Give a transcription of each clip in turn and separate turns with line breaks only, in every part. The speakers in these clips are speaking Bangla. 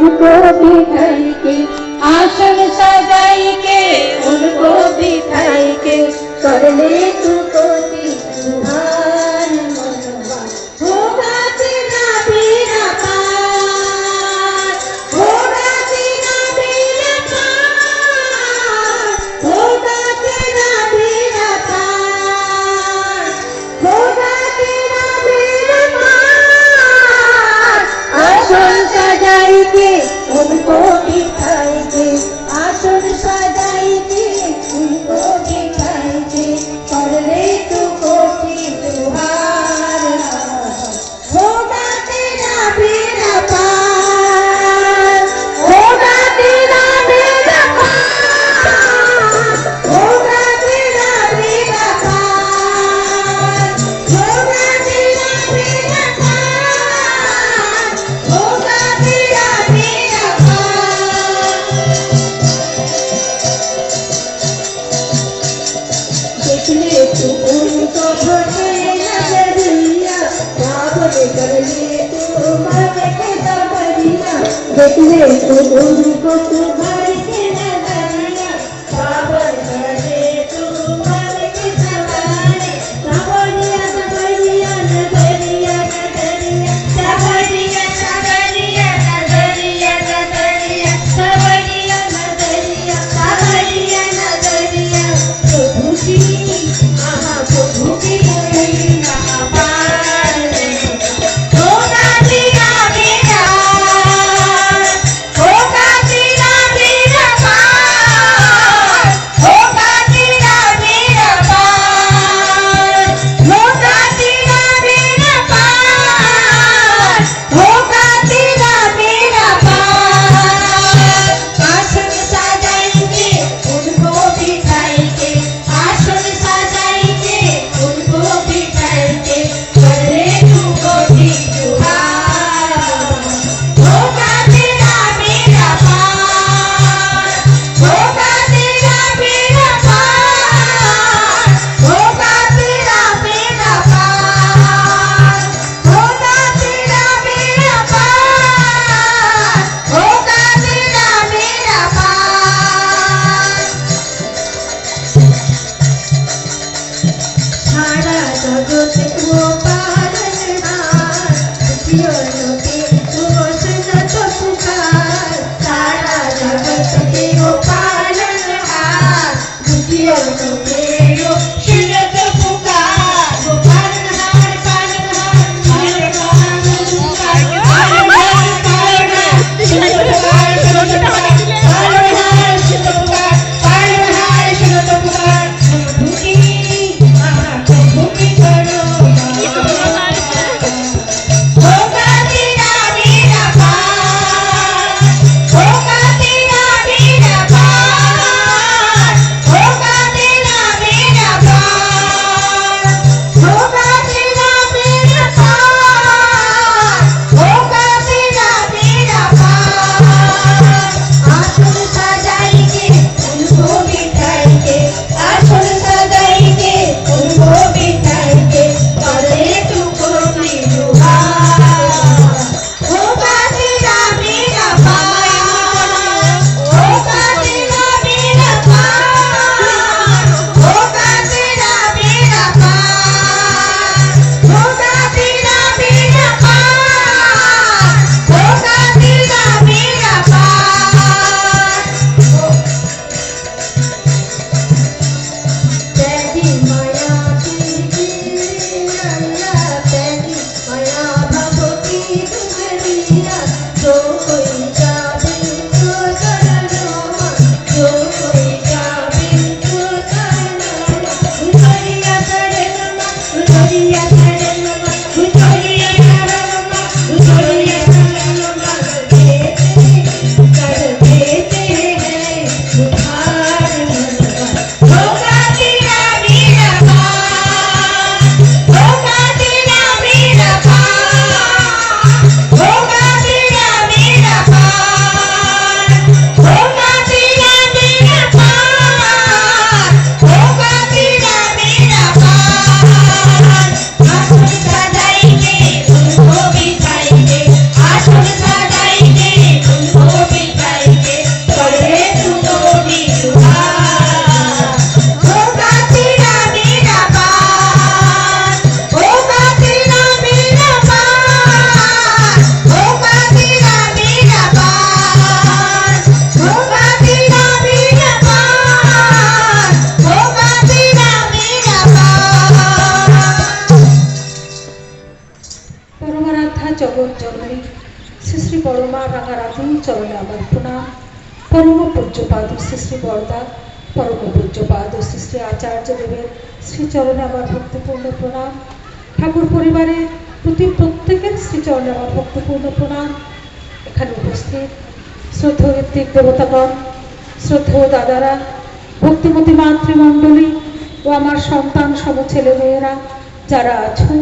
उनको बिठाई के, आसन सजाई के उनको बिठाई के, कर ले तू कोटि तुहार मनवा, होगा तेरा बेड़ा पार, होगा तेरा बेड़ा पार, होगा तेरा बेड़ा पार, होगा तेरा बेड़ा पार। आसन सजाई के उनको बिठाई के, आसन सजाई के उनको बिठाई के, कर ले तू कोटि तुहार, होगा तेरा बेड़ा पार, होगा तेरा बेड़ा पार, होगा तेरा बेड़ा पार, होगा तेरा बेड़ा पार, होगा तेरा बेड़ा पार। देख ले तू उनको भरे नजरिया, बाबरे कर ले तू भरे के दबरिया, देख ले तू उनको तू भरे के नजरिया, बाबर कर ले तू भरे के दबरिया, दबरिया दबरिया नजरिया नजरिया, दबरिया दबरिया नजरिया नजरिया, दबरिया नजरिया दबरिया नजरिया। प्रभु की प्रभु की महिमा अपार, होगा तेरा बेड़ा, होगा तेरा बेड़ा
মা রাঙারাতি চরণে আমার প্রণাম। পরম পূজ্যপাদ শ্রী শ্রী বরদা, পরম পূজ্যপাদ শ্রী শ্রী আচার্য দেবের শ্রীচরণে আমার ভক্তিপূর্ণ প্রণাম। ঠাকুর পরিবারের প্রতি প্রত্যেকের শ্রীচরণে আমার ভক্তিপূর্ণ প্রণাম। এখানে উপস্থিত শ্রদ্ধেয় ঋত্বিক দেবতাগণ, শ্রদ্ধেয় দাদারা, ভক্তিমতী মাতৃমণ্ডলী ও আমার সন্তান সম ছেলে মেয়েরা যারা আছো,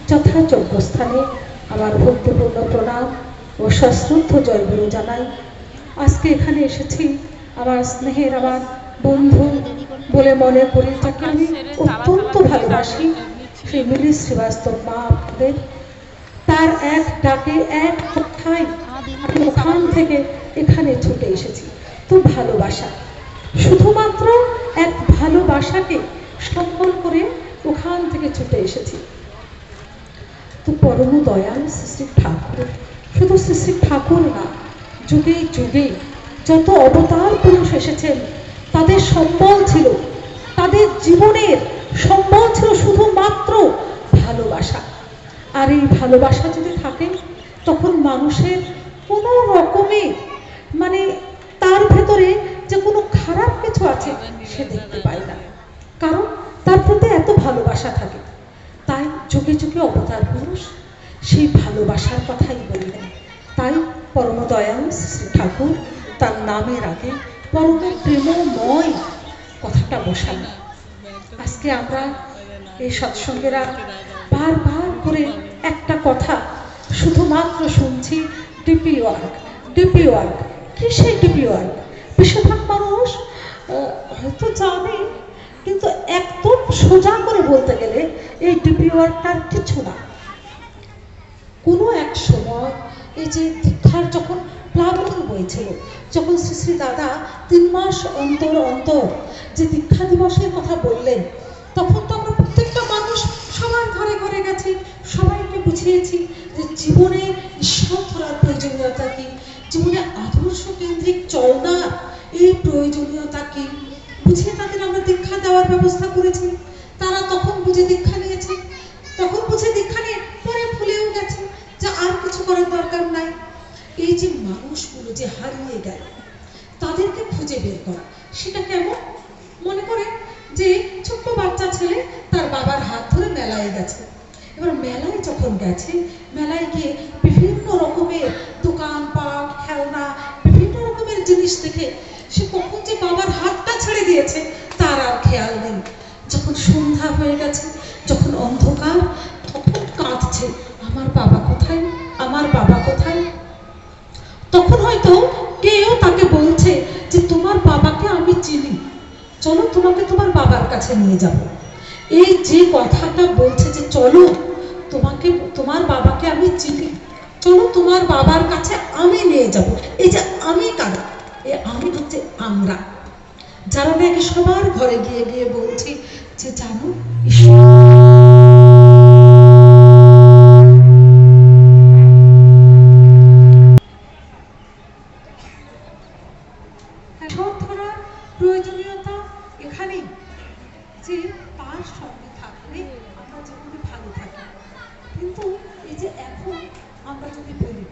যথাযোগ্য স্থানে আমার ভক্তিপূর্ণ প্রণাম ও সশ্রদ্ধ জয়গুরু জানাই। আজকে এখানে এসেছি আমার স্নেহের, আমার বন্ধু বলে মনে করি, যাকে আমি অত্যন্ত ভালোবাসি, সেই মিলি শ্রীবাস্তব মা আপনাদের। তার এক ডাকে, এক কথায় আমি ওখান থেকে এখানে ছুটে এসেছি। তো ভালোবাসা, শুধুমাত্র এক ভালোবাসাকে সম্বল করে ওখান থেকে ছুটে এসেছি। তো পরম দয়াল শ্রী শ্রী ঠাকুর, শুধু শ্রী শ্রী ঠাকুর না, যুগে যুগে যত অবতার পুরুষ এসেছেন তাদের সম্বল ছিল, তাদের জীবনের সম্বল ছিল শুধুমাত্র ভালোবাসা। আর এই ভালোবাসা যদি থাকে তখন মানুষের কোনো রকমে মানে তার ভেতরে যে কোনো খারাপ কিছু আছে সে দেখতে পায় না, কারণ তার প্রতি এত ভালোবাসা থাকে। তাই যুগে যুগে অবতার পুরুষ সেই ভালোবাসার কথাই বললেন। তাই পরম দয়াল শ্রী ঠাকুর তার নামের আগে পরম প্রেমময় কথাটা বসান। আজকে আমরা এই সৎসঙ্গেরা বারবার করে একটা কথা শুধুমাত্র শুনছি, ডিপি ওয়ার্ক, ডিপি ওয়ার্ক। কি সেই ডিপি ওয়ার্ক? বেশিরভাগ মানুষ হয়তো জানে, কিন্তু একদম সোজা করে বলতে গেলে এই ডিপি ওয়ার্কটার কিছু না। কোনো এক সময় এই যে দীক্ষার যখন প্লাবন বইছিল, যখন শ্রী শ্রী দাদা 3 মাস অন্তর অন্তর যে দীক্ষা দিবসের কথা বললেন, তখন তো আমরা প্রত্যেকটা মানুষ সবার ঘরে ঘরে গেছি, সবাইকে বুঝিয়েছি যে জীবনে ঈশ্বর ধরার প্রয়োজনীয়তা কি, জীবনে আদর্শ কেন্দ্রিক চলনার এই প্রয়োজনীয়তা কি, বুঝিয়ে তাদের আমরা দীক্ষা দেওয়ার ব্যবস্থা করেছি। তারা তখন বুঝে দীক্ষা নিয়েছে, তখন বুঝে দীক্ষা নিয়ে পরে ভুলেও গেছে যে আর কিছু করার দরকার নাই। এই যে মানুষগুলো যে হারিয়ে গেল, তাদেরকে খুঁজে বের করা, সেটা কেমন? মনে করেন যে ছোট্ট বাচ্চা ছেলে তার বাবার হাত ধরে মেলায় গেছে। এবার মেলায় যখন গেছে, মেলায় গিয়ে বিভিন্ন রকমের দোকানপাট, খেলনা, বিভিন্ন রকমের জিনিস দেখে সে কখন যে বাবার হাতটা ছেড়ে দিয়েছে তার আর খেয়াল নেই। যখন সন্ধ্যা হয়ে গেছে, যখন অন্ধকার, তখন কাঁদছে, আমার বাবা কোথায়, আমার বাবা কোথায়? তখন হয়তো কেউ তাকে বলছে যে তোমার বাবাকে আমি চিনি, চলো তোমাকে তোমার বাবার কাছে নিয়ে যাব। এই যে কথাটা বলছে যে চলো তোমাকে, তোমার বাবাকে আমি চিনি, চলো তোমার বাবার কাছে আমি নিয়ে যাব। এই যে আমি কারা? এই আমি হচ্ছে আমরা, যারা নাকি সবার ঘরে গিয়ে গিয়ে বলছি যে জানো ধরার প্রয়োজনীয়তা এখানেই, যে তার সঙ্গে থাকলে আমরা জীবনে ভালো থাকি। কিন্তু এই যে এখন আমরা যদি বলি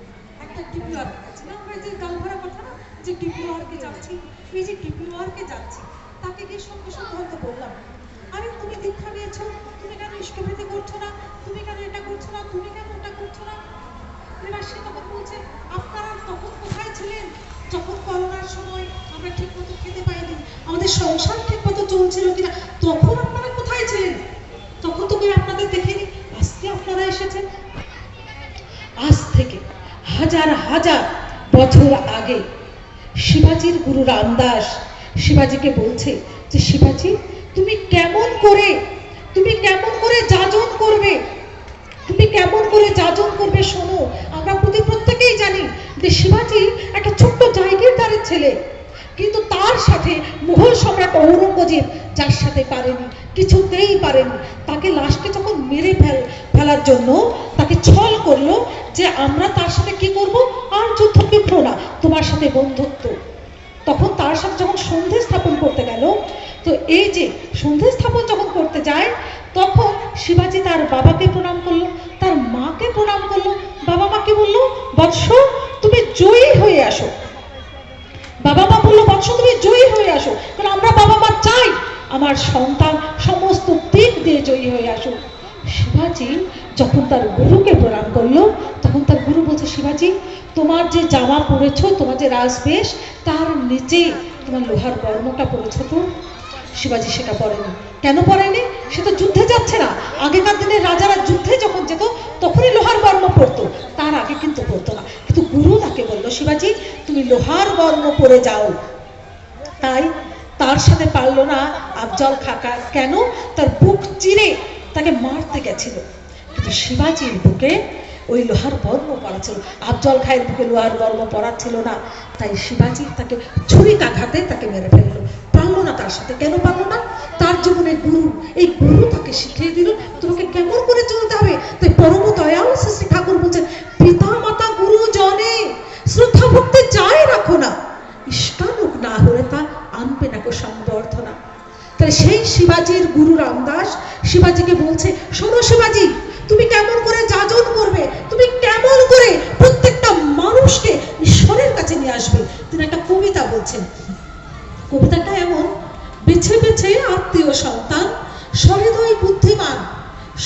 একটা ডিপি ওয়ার্ক আছে না, আমরা যে গাল ভরা কথা না, যে ডিপি ওয়ার্কে যাচ্ছি, এই যে ডিপি ওয়ার্কে যাচ্ছি, তাকে গিয়ে সঙ্গে সঙ্গে হয়তো বললাম, আরে তুমি দীক্ষা নিয়েছো, তুমি কেন ইষ্টভৃতি করছো না, তুমি কেন এটা করছো না, তুমি কেন ওটা করছো না? এবার সে তখন বলছে আপনারা তখন কোথায় ছিলেন, যখন করোনার সময় আমরা ঠিক মতো খেতে পাইনি, আমাদের সংসার ঠিক মতো চলছিল কিনা, তখন আপনারা কোথায় ছিলেন? তখন তো কেউ আপনাদের দেখেনি, আজকে আপনারা এসেছেন। আজ থেকে হাজার হাজার বছর আগে শিবাজির গুরু রামদাস শিবাজিকে বলছে যে শিবাজি তুমি কেমন করে যাজন করবে, তুমি কেমন করে যাজন করবে শোনো। আমরা প্রত্যেকেই জানি যে শিবাজি একটা ছোট্ট জায়গিরদারের ছেলে, কিন্তু তার সাথে মুঘল সম্রাট ঔরঙ্গজেব যার সাথে পারেনি, কিছুতেই পারেনি, তাকে লাস্টে যখন মেরে ফেলার জন্য তাকে ছল করলো যে আমরা তার সাথে কি করব, আর যুদ্ধ করবো না, তোমার সাথে বন্ধুত্ব। তখন তার সাথে যখন সন্ধে স্থাপন করতে গেল, তো এই যে সন্ধে স্থাপন যখন করতে যায়, তখন শিবাজি তার বাবাকে প্রণাম করলো, তার মাকে প্রণাম করলো। বাবা মাকে বললো বৎস তুমি জয়ী হয়ে আসো। বাবা মা বললো বৎস তুমি জয়ী হয়ে আসো, কারণ আমরা বাবা মা চাই আমার সন্তান সমস্ত দিক দিয়ে জয়ী হয়ে আসুক। শিবাজি যখন তার গুরুকে প্রণাম করলো, তখন তার গুরু বলছে, শিবাজি তোমার যে জামা পরেছো, তোমার যে রাজবেশ, তার নিচে তোমার লোহার বর্মটা পরেছো তো? শিবাজি সেটা পরেনি। কেন পরেনি? সে তো যুদ্ধে যাচ্ছে না। আগেকার দিনে রাজারা যুদ্ধে যখন যেত তখনই লোহার বর্ম পরতো, তার আগে কিন্তু পরতো না। কিন্তু গুরু তাকে বললো, শিবাজি তুমি লোহার বর্ম পরে যাও। তাই তার সাথে পারলো না আফজল খাঁ। কেন? তার বুক চিরে তাকে মারতে গেছিল, কিন্তু শিবাজির বুকে ওই লোহার বর্ম পরা ছিল। আফজল খাঁয়ের বুকে লোহার বর্ম পরা ছিল না, তাই শিবাজি তাকে ছুরিকাঘাতে তাকে মেরে ফেললো। পারলো না তার সাথে। কেন পারলো না? তার জীবনে গুরু, এই গুরু তাকে শিখিয়ে দিল তোমাকে কেমন করে চলতে হবে। তাই পরম দয়াল শ্রী ঠাকুর বলছেন, পিতা মাতা গুরু জনে শ্রদ্ধা ভক্তি চায় রাখো না, ইষ্টানুক না হলে তা আনবে না কো সংবর্ধনা। তাহলে সেই শিবাজির গুরু রামদাস শিবাজিকে বলছে, শোনো শিবাজি, তুমি কেমন করে যাজন করবে, তুমি কেমন করে প্রত্যেকটা মানুষকে ঈশ্বরের কাছে নিয়ে আসবে। তিনি একটা কবিতা বলছেন। কবিতাটা এমন, বেছে বেছে আত্মীয় সন্তান সহৃদয় বুদ্ধিমান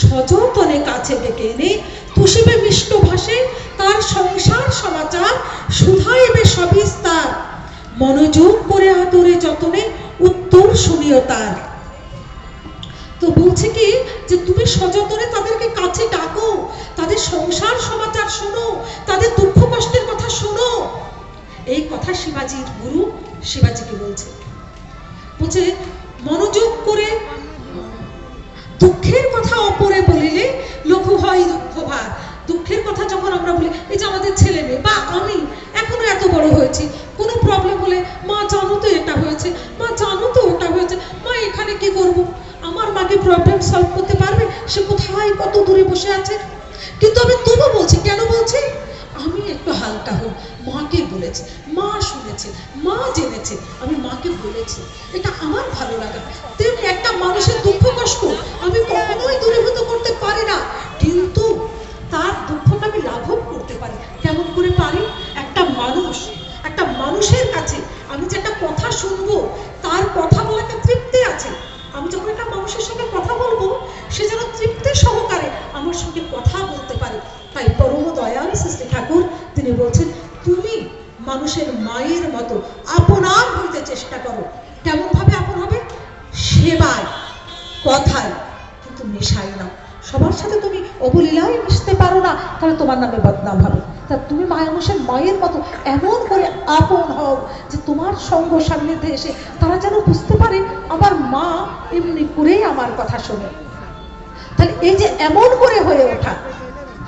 সযতনে কাছে ডেকে এনে তুষিবে মিষ্ট ভাষে তার সংসার সমাচার শুধাইবে সবিস্তার মনোযোগ করে আদরে যতনে উত্তর শুনিও তার। তো বলছে কি যে তুমি সযতনে তাদেরকে কাছে ডাকো, তাদের সংসার সমাচার শোনো, তাদের দুঃখ কষ্টের কথা শোনো। এই কথা শিবাজির গুরু শিবাজিকে বলছে। বলছে মনোযোগ করে দুঃখের কথা অপরে বলিলে লঘু হয় দুঃখ ভার। দুঃখের কথা যখন আমরা বলি, এই যে আমাদের ছেলে মেয়ে বা আমি এখনো এত বড় হয়েছি, কোনো প্রবলেম হলে মা জানো তো এটা হয়েছে, মা জানো তো ওটা হয়েছে, মা এখানে কি করব? আমার মাকে প্রবলেম সলভ করতে পারবে? সে কোথায় কত দূরে বসে আছে। কিন্তু আমি তবু বলছি, কেন বলছি? আমি একটু হালকা হই, মাকে বলেছি, মা শুনেছে, মা জেনেছে, আমি মাকে বলেছি, এটা আমার ভালো লাগা। তেমনি একটা মানুষের দুঃখ কষ্ট আমি কখনোই দূরীভূত করতে পারি না, কিন্তু তার দুঃখটা আমি লাঘব করতে পারি। কেমন করে পারি? একটা মানুষের কাছে আমি যে একটা কথা শুনবো, তার কথা বলাতে তৃপ্তি আছে। আমি যখন একটা মানুষের সঙ্গে কথা বলবো, সে যেন তৃপ্তি সহকারে আমার সঙ্গে কথা বলতে পারে। তাই পরম দয়াল শ্রী ঠাকুর তিনি বলছেন, তুমি মানুষের মায়ের মতো আপনার হইতে চেষ্টা করো। কেমন ভাবে আপন হবে? সেবায়, কথায়, কিন্তু নেশায় না। সবার সাথে তুমি অবলীলায় মিশতে পারো না, তাহলে তোমার নামে বদনাম হবে। তা তুমি মানুষের মায়ের মতো এমন করে আপন হও যে তোমার সঙ্গ সান্নিধ্যে এসে তারা যেন বুঝতে পারে আমার মা এমনি করেই আমার কথা শোনে। তাহলে এই যে এমন করে হয়ে ওঠা,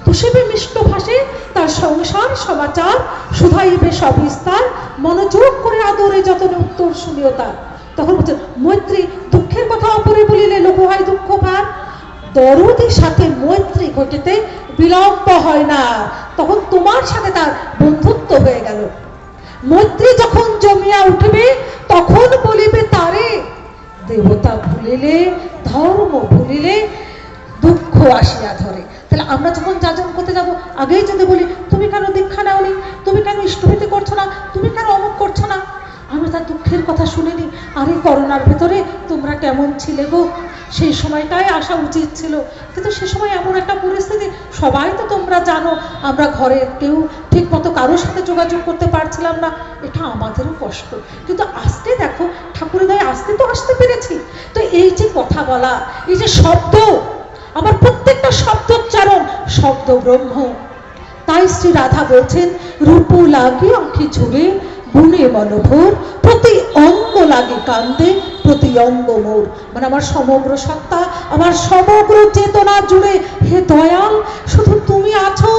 তুষিবে মিষ্ট ভাষে তার সংসার সমাচার শুধাইবে সবিস্তার মনোযোগ করে আদরে যতনে উত্তর শুনিও তার। তখন বলছে মৈত্রী, দুঃখের কথা অপরে বলিলে লঘু হয় দুঃখ ভার। দরদের সাথে মৈত্রী ঘটিতে বিলম্ব হয় না, তখন তোমার সাথে তার বন্ধুত্ব হয়ে গেল। মৈত্রী যখন জমিয়া উঠবে তখন বলিবে তারে, দেবতা ভুলিলে ধর্ম ভুলিলে দুঃখ আসিয়া ধরে। তাহলে আমরা যখন যাজন করতে যাবো, আগেই যদি বলি তুমি কেন দীক্ষা নাওনি, তুমি কেন ইষ্টভীতি করছো না, তুমি কেন অমুক করছো না, আমরা তার দুঃখের কথা শুনিনি। আরে করোনার ভেতরে তোমরা কেমন ছিলে গো, সেই সময়টাই আসা উচিত ছিল, কিন্তু সে সময় এমন একটা পরিস্থিতি, সবাই তো তোমরা জানো, আমরা ঘরে কেউ ঠিক মতো কারোর সাথে যোগাযোগ করতে পারছিলাম না, এটা আমাদেরও কষ্ট। কিন্তু আজকে দেখো ঠাকুরের দয়ায় আজকে তো আসতে পেরেছি। তো এই যে কথা বলা, এই যে শব্দ, আমার প্রত্যেকটা শব্দোচ্চারণ শব্দ ব্রহ্ম। তাই শ্রী রাধা বলছেন, রূপ লাগে আঁখি ঝুড়ে গুণে মনোভর প্রতি অঙ্গ লাগে কান্দে প্রতি অঙ্গ মোর। মানে আমার সমগ্র সত্তা, আমার সমগ্র চেতনা জুড়ে হে দয়াল শুধু তুমি আছো।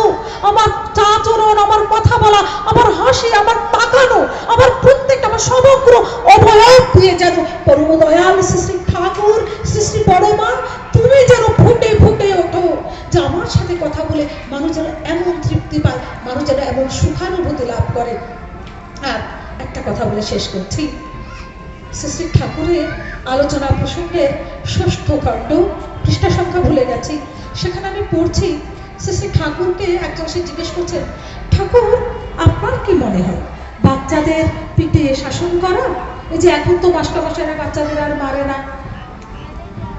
আমার চাচরণ, আমার কথা বলা, আমার হাসি, আমার তাকানো, আমার প্রত্যেকটা, আমার সমগ্র অবয়ব দিয়ে যেন পরম দয়াল শ্রী শ্রী ঠাকুর, শ্রী শ্রী বড়মা তুমি যেন ফুটে ফুটে ওঠো, যে আমার সাথে কথা বলে মানুষ যেন এমন তৃপ্তি পায়, মানুষ যেন এমন সুখানুভূতি লাভ করে। আর একটা কথা বলে শেষ করছি, শ্রী শ্রী ঠাকুরের আলোচনা প্রসঙ্গের ৬ষ্ঠ খণ্ড, পৃষ্ঠা সংখ্যা ভুলে গেছি, সেখানে আমি পড়ছি শ্রী শ্রী ঠাকুরকে একজন সে জিজ্ঞেস করছেন, ঠাকুর, আপনার কি মনে হয় বাচ্চাদের পিঠে শাসন করা? এই যে এখন তো মাস্টারমশাইরা বাচ্চাদের আর মারে না,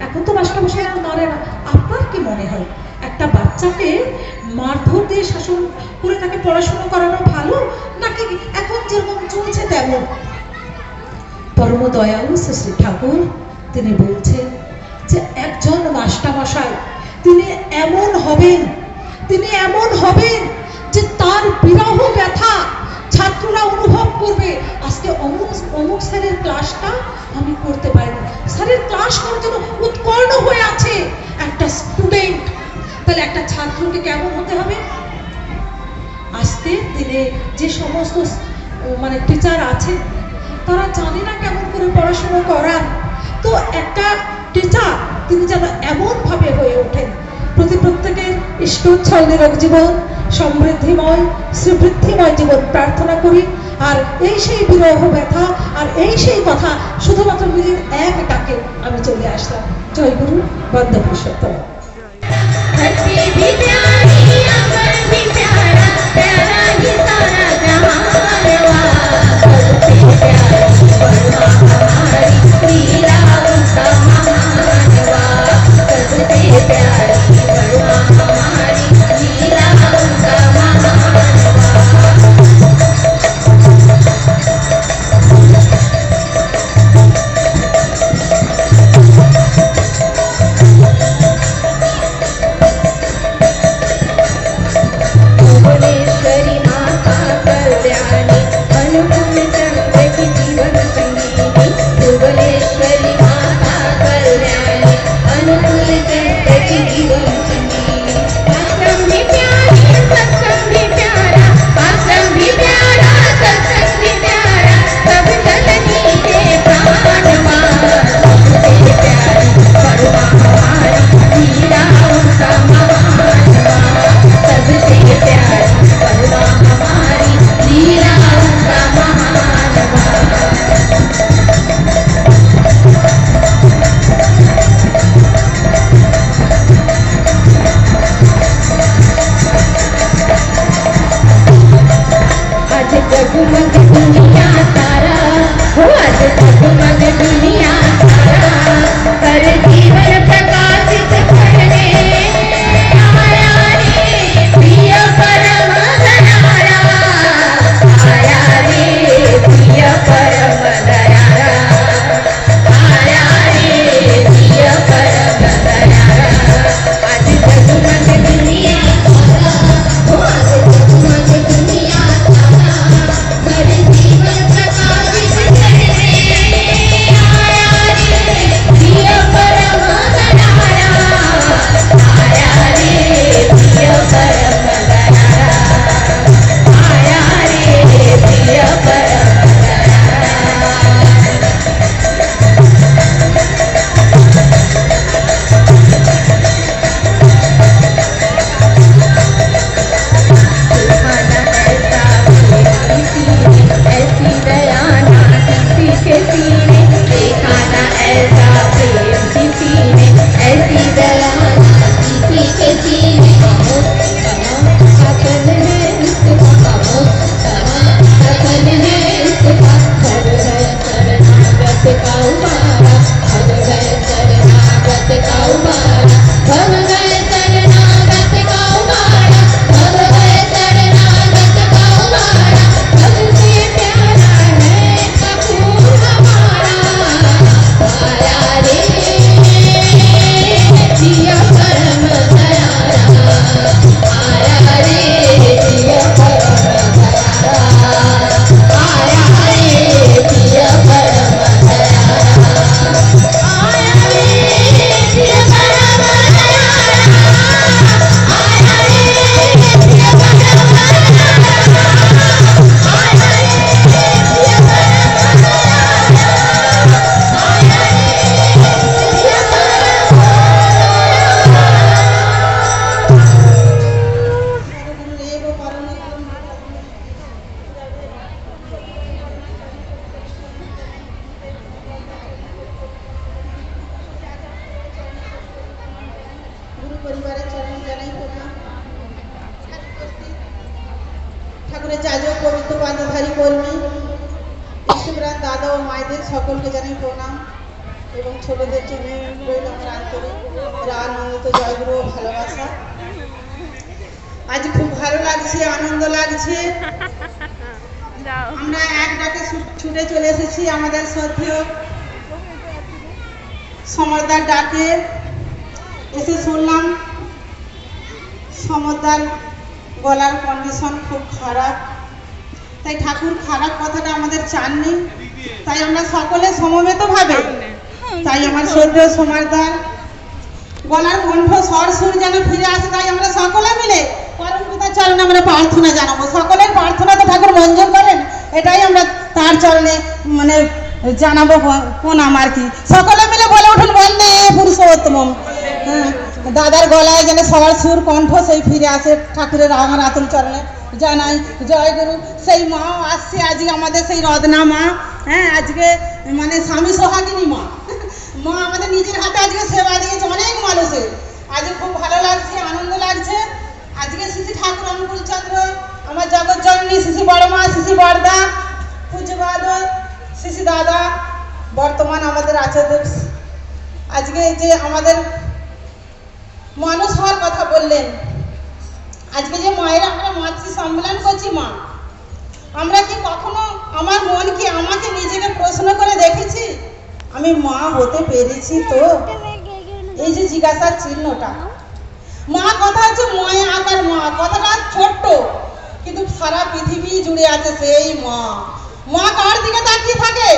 এখন তো মাস্টারমশাইরা আর মারে না, আপনার কি মনে হয় একটা বাচ্চাকে মারধর দিয়ে শাসন করে তাকে পড়াশোনা করানো ভালো, নাকি এখন যেরকম চলছে তেমন? পরম দয়ালু শ্রী ঠাকুর তিনি বলছেন যে একজন মাস্টারমশাই তিনি এমন হবেন, তিনি এমন হবেন যে তার বিরহ ব্যথা ছাত্ররা অনুভব করবে। আজকে অমুক অমুক স্যারের ক্লাসটা আমি করতে পারিনি, স্যারের ক্লাস করার জন্য উৎকর্ণ হয়ে আছে একটা স্টুডেন্ট, তাহলে একটা ছাত্রকে কেমন হতে হবে? আজকের দিনে যে সমস্ত মানে টিচার আছে তারা জানে না কেমন করে পড়াশোনা করান। তো একটা টিচার তিনি যেন এমনভাবে হয়ে ওঠেন প্রত্যেকের ইষ্টচ্ছল নিরোগ জীবন, সমৃদ্ধিময় শ্রীবৃদ্ধিময় জীবন প্রার্থনা করি। আর এই সেই বিরহ ব্যথা আর এই সেই কথা শুধুমাত্র মিলির এক ডাকে আমি চলে আসলাম। জয় গুরু, বন্দে পুরুষোত্তম।
সহকারী কর্মী, স্টুডেন্ট দাদা ও মায়েদের সকলকে জানাই প্রণাম এবং ছোটদের জন্য রইল আমার আন্তরিক আনন্দিত জয়গুরু ও ভালোবাসা। আজ খুব ভালো লাগছে, আনন্দ লাগছে। আমরা এক ডাকে ছুটে চলে এসেছি আমাদের শ্রদ্ধেয় সমরদার ডাকে। এসে শুনলাম সমরদার গলার কন্ডিশন খুব খারাপ, তাই ঠাকুর খারাপ কথাটা আমাদের চাননি, তাই আমরা সকলে সমবেতভাবে, তাই আমার শ্রদ্ধেয় সমরদার গলার কণ্ঠ স্বর সুর যেন ফিরে আসে, তাই আমরা সকলে মিলে পরম পিতার চরণে আমরা প্রার্থনা জানাবো। সকলের প্রার্থনা তো ঠাকুর মঞ্জুর করেন, এটাই আমরা তার চরণে মানে জানাবো প্রণাম আর কি। সকলে মিলে বলে উঠুন বন্দে পুরুষোত্তম। দাদার গলায় যেন স্বর সুর কণ্ঠ সেই ফিরে আসে, ঠাকুরের আমার আতুল চরণে জানাই জয় গুরু। সেই মাও আসছে আজকে আমাদের, সেই রত্না মা। হ্যাঁ, আজকে মানে স্বামী সোহাগিনী মা, মা আমাদের নিজের হাতে আজকে সেবা দিয়েছে অনেক মানুষের। আজকে খুব ভালো লাগছে, আনন্দ লাগছে। আজকে শ্রী ঠাকুর অনুকূল চন্দ্র, আমার জগৎ জননী শ্রী বড় মা, শ্রী বড়দা, পূজ্যপাদ শ্রী দাদা, বর্তমান আমাদের আচার্য আজকে যে আমাদের মানুষ হওয়ার কথা বললেন, আজকে যে মায়েরা আমরা মাতৃ সম্মেলন করছি, মা আমরা কি কখনো আমার মন কি আমাকে নিজেকে প্রশ্ন করে দেখেছি আমি মা হতে পেরেছি? তো এই যে জিজ্ঞাসার চিহ্নটা, মা কথা হচ্ছে ময় আকার মা, কথাটা ছোট্ট কিন্তু সারা পৃথিবী জুড়ে আছে সেই মা। মা কার দিকে তাকিয়ে থাকে?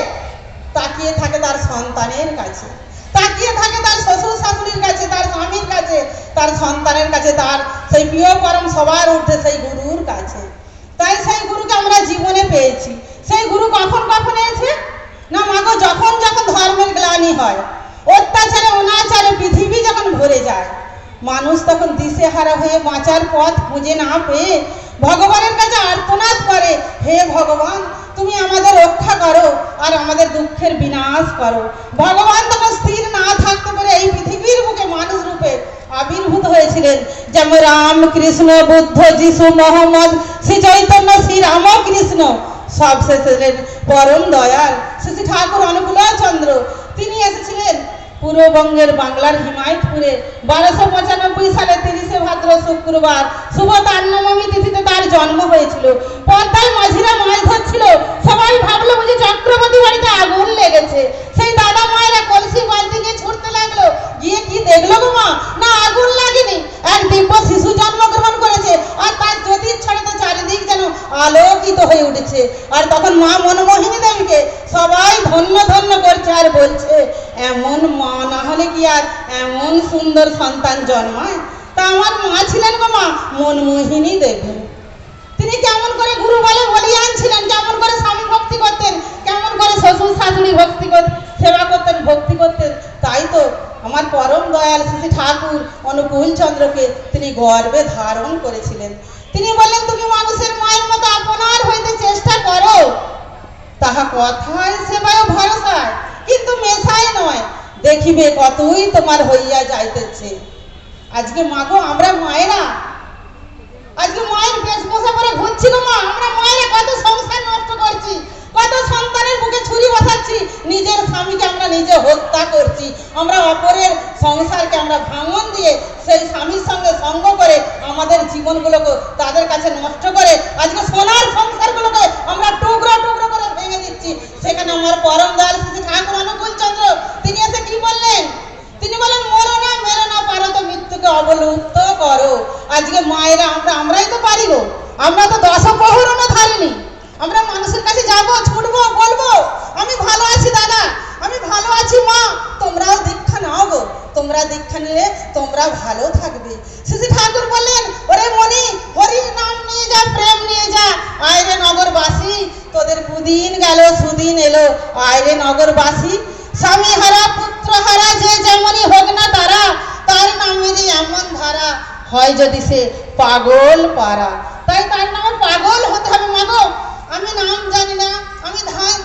তাকিয়ে থাকে তার সন্তানের কাছে, তাকিয়ে থাকে তার শ্বশুর শাশুড়ির কাছে, তার স্বামীর কাছে, তার সন্তানের কাছে, তার সেই প্রিয় পরম সবার ঊর্ধ্বে সেই গুরুর কাছে। তাই সেই গুরুকে আমরা জীবনে পেয়েছি। সেই গুরু কখন কখন এসে না মাগো, যখন যখন ধর্মের গ্লানি হয়, অত্যাচারে অনাচারে পৃথিবী যখন ভরে যায়, মানুষ তখন দিশেহারা হয়ে বাঁচার পথ খুঁজে না পেয়ে ভগবানের কাছে আর্তনাদ করে, হে ভগবান তুমি আমাদের রক্ষা করো আর আমাদের দুঃখের বিনাশ করো। ভগবান তখন স্থির না থাকতে পারে এই পৃথিবীর বুকে মানুষ রূপে আবির্ভূত হয়েছিলেন। যেমন রাম কৃষ্ণ বুদ্ধ যিশু মোহাম্মদ শ্রী চৈতন্য শ্রী রামকৃষ্ণ, সবশেষে পরম দয়াল শ্রী ঠাকুর অনুকূল চন্দ্র, তিনি এসেছিলেন পূর্ববঙ্গের বাংলার হিমায়তপুরে 1295 সালে 30শে ভাদ্র শুক্রবার শুভ তান্নবমী তিথিতে তার জন্ম হয়েছিল। পদ্মায় মাঝিরা মাছ ধরছিল, সবাই ভাবলো বুঝি চক্রবর্তী বাড়িতে আগুন লেগেছে। সেই দাদা মায়েরা কলসি বালতি নিয়ে ছুটতে লাগলো, গিয়ে কি দেখলো গো মা, না আগুন লাগেনি, এক দিব্য শিশু জন্মগ্রহণ করেছে আর তার জ্যোতির ছড়াতে চারিদিক যেন আলোকিত হয়ে উঠেছে। আর তখন মা মনমোহিনী দেবীকে সবাই ধন্য ধন্য করছে আর বলছে, এমন মা না হলে কি আর এমন সুন্দর সন্তান জন্মায়? তা আমার মা ছিলেন গো মা মনমোহিনী দেবী। তিনি কেমন করে গুরু বলে বলিয়ান ছিলেন, কেমন করে স্বামী ভক্তি করতেন, কেমন করে শ্বশুর শাশুড়ি ভক্তি সেবা করতেন, ভক্তি করতেন। তাই তো আমার পরম দয়াল শ্রী ঠাকুর অনুকূল চন্দ্রকে তিনি গর্বে ধারণ করেছিলেন। তিনি বললেন, তুমি মানুষের মায়ের মতো আপনার হইতে চেষ্টা করো, তাহা কথায় সেবায় ভরসায় কিন্তু মেশায় নয়, দেখিবে কতই তোমার হইয়া যাইতেছে। আজকে মাগো আমরা মায়েরা, আজকে মায়ের বেশভূষা করে ঘুরছি গো মা, আমরা মায়েরা কত সংসার নষ্ট করছি, কত সন্তানের বুকে ছুরি বসাচ্ছি, নিজের স্বামীকে আমরা নিজে হত্যা করছি, আমরা অপরের সংসারকে আমরা ভাঙন দিয়ে সেই স্বামীর সঙ্গে সঙ্গ করে আমাদের জীবনগুলোকে তাদের কাছে নষ্ট করে আজকে সোনার সংসারগুলোকে আমরা টুকরো টুকরো করে ভেঙে দিচ্ছি। সেখানে আমার পরম দয়াল শ্রী ঠাকুর অনুকূল চন্দ্র তিনি এসে কি বললেন? তিনি বলেন, মরো না মেরো না, পারো তো মৃত্যুকে অবলুপ্ত করো। আজকে মায়েরা আমরাই তো পারি গো, আমরা তো 10 প্রহরণও ধারিনি। আমরা মানুষের কাছে যাবো, ছুটবো, বলবো আমি ভালো আছি দাদা, আমি ভালো আছি মা, তোমরাও দীক্ষা নাও গো, তোমরা দীক্ষা নিলে তোমরা ভালো থাকবে। শ্রী ঠাকুর বললেন, ওরে মনি হরির নাম নিয়ে যা, প্রেম নিয়ে যা, আয়রে নগরবাসী, তোদের কুদিন গেল সুদিন এলো, আয়রে নগরবাসী। স্বামী হারা পুত্র হারা যে যেমনই হোক না তারা, তার নামেরই এমন ধারা হয় যদি সে পাগল পারা। তাই তার নামে পাগল হতে হবে মাগো। আমি নাম জানি না, আমি